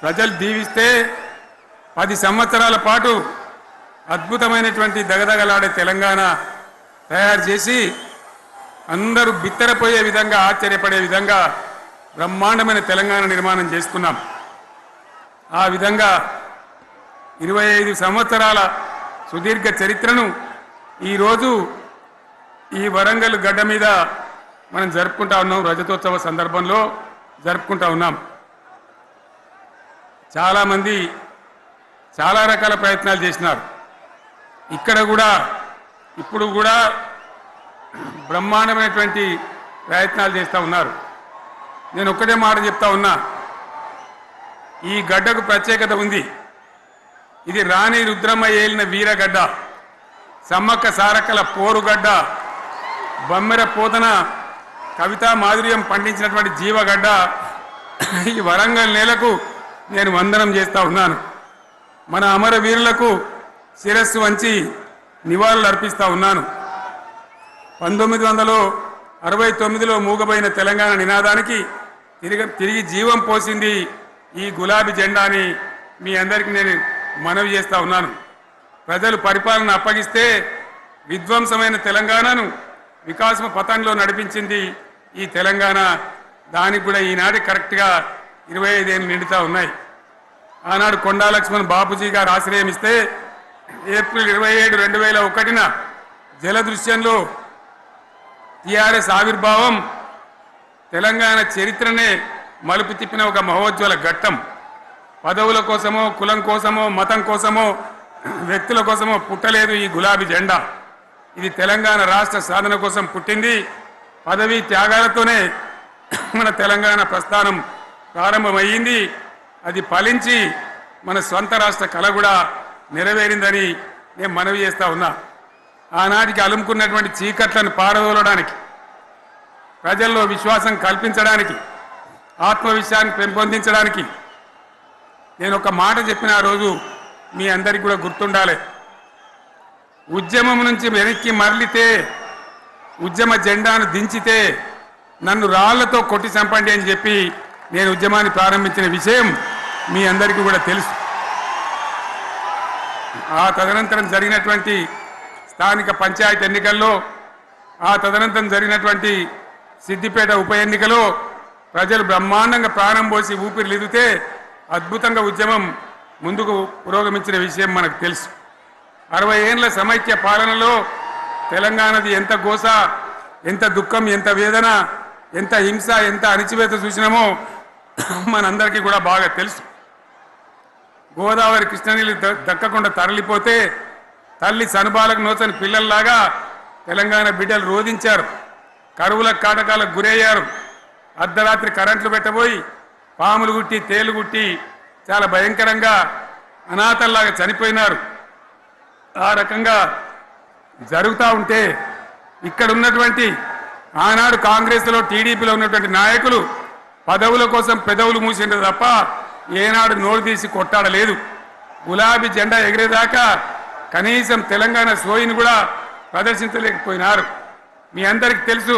ప్రజలు దీవిస్తే 10 సంవత్సరాల పాటు అద్భుతమైనటువంటి దగదగలాడే తెలంగాణ తయారు చేసి అందరూ బిత్తరపోయే విధంగా ఆశ్చర్యపడే విధంగా బ్రహ్మాండమైన తెలంగాణ నిర్మాణం చేసుకున్నాం. ఆ విధంగా 25 సంవత్సరాల సుదీర్ఘ చరిత్రను ఈరోజు ఈ వరంగల్ గడ్డ మీద మనం జరుపుకుంటా ఉన్నాం. రజతోత్సవ సందర్భంలో జరుపుకుంటా ఉన్నాం. చాలామంది చాలా రకాల ప్రయత్నాలు చేసినారు. ఇక్కడ కూడా ఇప్పుడు కూడా బ్రహ్మాండమైనటువంటి ప్రయత్నాలు చేస్తూ ఉన్నారు. నేను ఒక్కటే మాట చెప్తా ఉన్నా, ఈ గడ్డకు ప్రత్యేకత ఉంది. ఇది రాణి రుద్రమ్మ ఏలిన వీరగడ్డ, సమ్మక్క సారక్కల పోరుగడ్డ, బమ్మెర పోతన కవితా మాధుర్యం పండించినటువంటి జీవగడ్డ. ఈ వరంగల్ నేలకు నేను వందనం చేస్తూ ఉన్నాను. మన అమరవీరులకు శిరస్సు వంచి నివాళులు అర్పిస్తూ ఉన్నాను. 1969లో మూగబోయిన తెలంగాణ నినాదానికి తిరిగి జీవం పోసింది ఈ గులాబీ జెండా అని మీ అందరికీ నేను మనవి చేస్తూ ఉన్నాను. ప్రజలు పరిపాలన అప్పగిస్తే విధ్వంసమైన తెలంగాణను వికాసమ పథంలో నడిపించింది ఈ తెలంగాణ. దానికి కూడా ఈనాటి కరెక్ట్గా 25 ఏళ్ళు నిండుతూ ఉన్నాయి. ఆనాడు కొండా లక్ష్మణ్ బాపూజీ గారు ఆశ్రయం ఇస్తే ఏప్రిల్ 27, 2001న జలదృశ్యంలో టీఆర్ఎస్ ఆవిర్భావం తెలంగాణ చరిత్రనే మలుపు తిప్పిన ఒక మహోజ్వల ఘట్టం. పదవుల కోసమో, కులం కోసమో, మతం కోసమో, వ్యక్తుల కోసమో పుట్టలేదు ఈ గులాబీ జెండా. ఇది తెలంగాణ రాష్ట్ర సాధన కోసం పుట్టింది. పదవీ త్యాగాలతోనే మన తెలంగాణ ప్రస్థానం ప్రారంభమయ్యింది. అది ఫలించి మన స్వంత రాష్ట్ర కళ కూడా నెరవేరిందని నేను మనవి చేస్తూ ఉన్నా. ఆనాటికి అలుముకున్నటువంటి చీకట్లను పారదోలడానికి, ప్రజల్లో విశ్వాసం కల్పించడానికి, ఆత్మవిశ్వాసాన్ని పెంపొందించడానికి నేను ఒక మాట చెప్పిన ఆ రోజు మీ అందరికీ కూడా గుర్తుండాలి. ఉద్యమం నుంచి వెనక్కి మరలితే, ఉద్యమ జెండాను దించితే నన్ను రాళ్లతో కొట్టి చంపండి అని చెప్పి నేను ఉద్యమాన్ని ప్రారంభించిన విషయం మీ అందరికీ కూడా తెలుసు. ఆ తదనంతరం జరిగినటువంటి స్థానిక పంచాయతీ ఎన్నికల్లో, ఆ తదనంతరం జరిగినటువంటి సిద్దిపేట ఉప ఎన్నికలో ప్రజలు బ్రహ్మాండంగా ప్రాణం పోసి ఊపిరిలిదితే అద్భుతంగా ఉద్యమం ముందుకు పురోగమించిన విషయం మనకు తెలుసు. 60 ఏళ్ల సమైక్య పాలనలో తెలంగాణది ఎంత గోస, ఎంత దుఃఖం, ఎంత వేదన, ఎంత హింస, ఎంత అణిచివేత చూసినామో మనందరికీ కూడా బాగా తెలుసు. గోదావరి కృష్ణనీళ్ళు దక్కకుండా తరలిపోతే తల్లి సనుబాలకు నోచని పిల్లల్లాగా తెలంగాణ బిడ్డలు రోధించారు. కరువుల కాటకాలకు గురయ్యారు. అర్ధరాత్రి కరెంట్లు పెట్టబోయి పాములు గుట్టి, తేలు గుట్టి చాలా భయంకరంగా అనాథల్లాగా చనిపోయినారు. ఆ రకంగా జరుగుతూ ఉంటే ఇక్కడ ఉన్నటువంటి ఆనాడు కాంగ్రెస్లో, టీడీపీలో ఉన్నటువంటి నాయకులు పదవుల కోసం పెదవులు మూసిండ్రు తప్ప ఏనాడు నోరు తీసి కొట్టాడలేదు. గులాబీ జెండా ఎగిరేదాకా కనీసం తెలంగాణ సోయిని కూడా ప్రదర్శించలేకపోయినారు. మీ అందరికీ తెలుసు,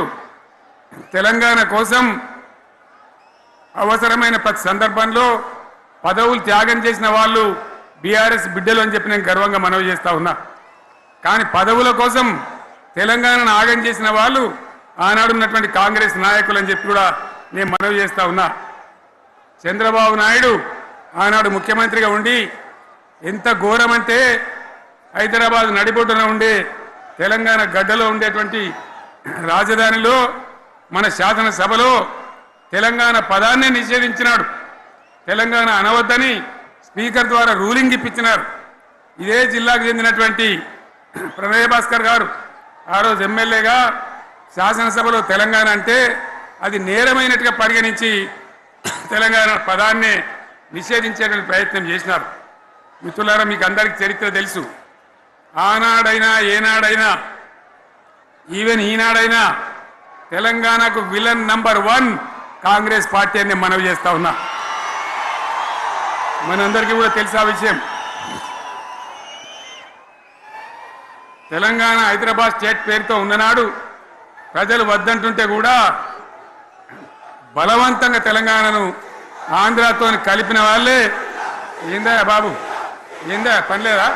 తెలంగాణ కోసం అవసరమైన ప్రతి సందర్భంలో పదవులు త్యాగం చేసిన వాళ్ళు బీఆర్ఎస్ బిడ్డలు అని చెప్పి నేను గర్వంగా మనవి చేస్తూ ఉన్నా. కానీ పదవుల కోసం తెలంగాణను ఆగం చేసిన వాళ్ళు ఆనాడు ఉన్నటువంటి కాంగ్రెస్ నాయకులు అని చెప్పి కూడా నేను మనవి చేస్తూ ఉన్నా. చంద్రబాబు నాయుడు ఆనాడు ముఖ్యమంత్రిగా ఉండి ఎంత ఘోరమంటే హైదరాబాద్ నడిబొడ్డున ఉండే తెలంగాణ గడ్డలో ఉండేటువంటి రాజధానిలో మన శాసనసభలో తెలంగాణ పదాన్ని నిషేధించినాడు. తెలంగాణ అనవద్దని స్పీకర్ ద్వారా రూలింగ్ ఇప్పించినారు. ఇదే జిల్లాకు చెందినటువంటి ప్రణయ్ భాస్కర్ గారు ఆ రోజు ఎమ్మెల్యేగా శాసనసభలో తెలంగాణ అంటే అది నేరమైనట్టుగా పరిగణించి తెలంగాణ పదాన్ని నిషేధించేటువంటి ప్రయత్నం చేసినారు. మిత్రులారా, మీకు అందరికీ చరిత్ర తెలుసు. ఆనాడైనా ఏనాడైనా ఈవెన్ ఈనాడైనా తెలంగాణకు విలన్ నంబర్ 1 కాంగ్రెస్ పార్టీ అని మనవి చేస్తా ఉన్నా. మనందరికీ కూడా తెలుసా విషయం. తెలంగాణ హైదరాబాద్ స్టేట్ పేరుతో ఉన్ననాడు ప్రజలు వద్దంటుంటే కూడా బలవంతంగా తెలంగాణను ఆంధ్రాతో కలిపిన వాళ్ళే ఏందా బాబు ఏందా పనిలేదా